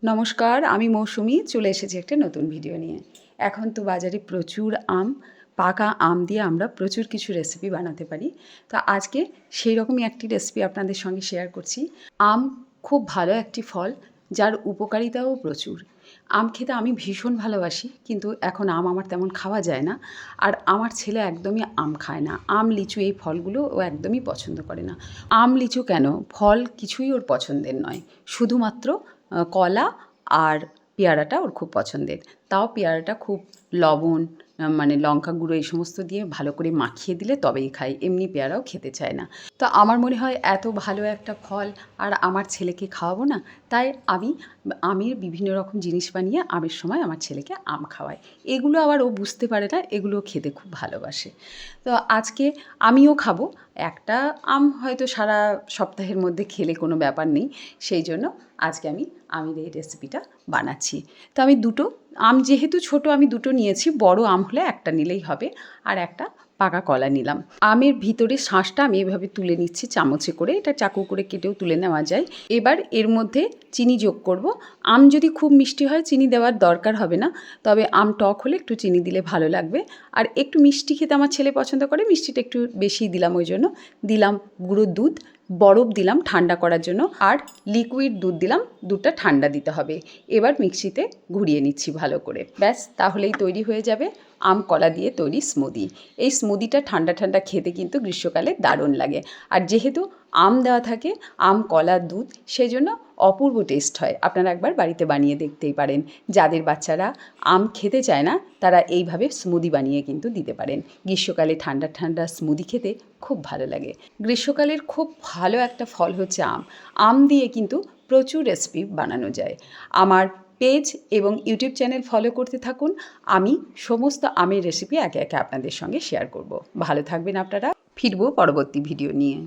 নমস্কার, আমি মৌসুমি চলে এসেছি একটা নতুন ভিডিও নিয়ে। এখন তো বাজারে প্রচুর আম, পাকা আম দিয়ে আমরা প্রচুর কিছু রেসিপি বানাতে পারি। তো আজকে সেই রকমই একটি রেসিপি আপনাদের সঙ্গে শেয়ার করছি। আম খুব ভালো একটি ফল, যার উপকারিতাও প্রচুর। আম খেতে আমি ভীষণ ভালোবাসি, কিন্তু এখন আম আমার তেমন খাওয়া যায় না। আর আমার ছেলে একদমই আম খায় না। আম, লিচু এই ফলগুলো ও একদমই পছন্দ করে না। আম, লিচু কেন, ফল কিছুই ওর পছন্দের নয়। শুধুমাত্র কলা আর পেয়ারাটা ওর খুব পছন্দের। তাও পেয়ারাটা খুব লবণ, মানে লঙ্কা গুঁড়ো এই সমস্ত দিয়ে ভালো করে মাখিয়ে দিলে তবেই খায়, এমনি পেয়ারাও খেতে চায় না। তো আমার মনে হয় এত ভালো একটা ফল আর আমার ছেলেকে খাওয়াবো না, তাই আমি আমের বিভিন্ন রকম জিনিস বানিয়ে আমের সময় আমার ছেলেকে আম খাওয়াই। এগুলো আবার ও বুঝতে পারে না, এগুলো খেতে খুব ভালোবাসে। তো আজকে আমিও খাবো। একটা আম হয়তো সারা সপ্তাহের মধ্যে খেলে কোনো ব্যাপার নেই, সেই জন্য আজকে আমি আমের এই রেসিপিটা বানাচ্ছি। তো আমি দুটো আম, যেহেতু ছোট, আমি দুটো নিয়েছি। বড় আম হলে একটা নিলেই হবে। আর একটা পাকা কলা নিলাম। আমের ভিতরে শাঁসটা আমি এভাবে তুলে নিচ্ছি চামচে করে, এটা চাকু করে কেটেও তুলে নেওয়া যায়। এবার এর মধ্যে চিনি যোগ করব। আম যদি খুব মিষ্টি হয় চিনি দেওয়ার দরকার হবে না, তবে আম টক হলে একটু চিনি দিলে ভালো লাগবে। আর একটু মিষ্টি খেতে আমার ছেলে পছন্দ করে, মিষ্টিটা একটু বেশিই দিলাম, ওই জন্য দিলাম গুঁড়ো দুধ। বরফ দিলাম ঠান্ডা করার জন্য, আর লিকুইড দুধ দিলাম, দুধটা ঠান্ডা দিতে হবে। এবার মিক্সিতে ঘুরিয়ে নিচ্ছি ভালো করে। ব্যাস, তাহলেই তৈরি হয়ে যাবে আম কলা দিয়ে তৈরি স্মুদি। এই স্মুদিটা ঠান্ডা ঠান্ডা খেতে কিন্তু গ্রীষ্মকালে দারুণ লাগে। আর যেহেতু আম দেওয়া থাকে, আম, কলা, দুধ, সেই জন্য অপূর্ব টেস্ট হয়। আপনারা একবার বাড়িতে বানিয়ে দেখতেই পারেন। যাদের বাচ্চারা আম খেতে চায় না, তারা এইভাবে স্মুদি বানিয়ে কিন্তু দিতে পারেন। গ্রীষ্মকালে ঠান্ডা ঠান্ডা স্মুদি খেতে খুব ভালো লাগে। গ্রীষ্মকালের খুব ভালো একটা ফল হচ্ছে আম। আম দিয়ে কিন্তু প্রচুর রেসিপি বানানো যায়। আমার পেজ এবং ইউটিউব চ্যানেল ফলো করতে থাকুন। আমি সমস্ত আমের রেসিপি একে একে আপনাদের সঙ্গে শেয়ার করব। ভালো থাকবেন আপনারা। ফিরবো পরবর্তী ভিডিও নিয়ে।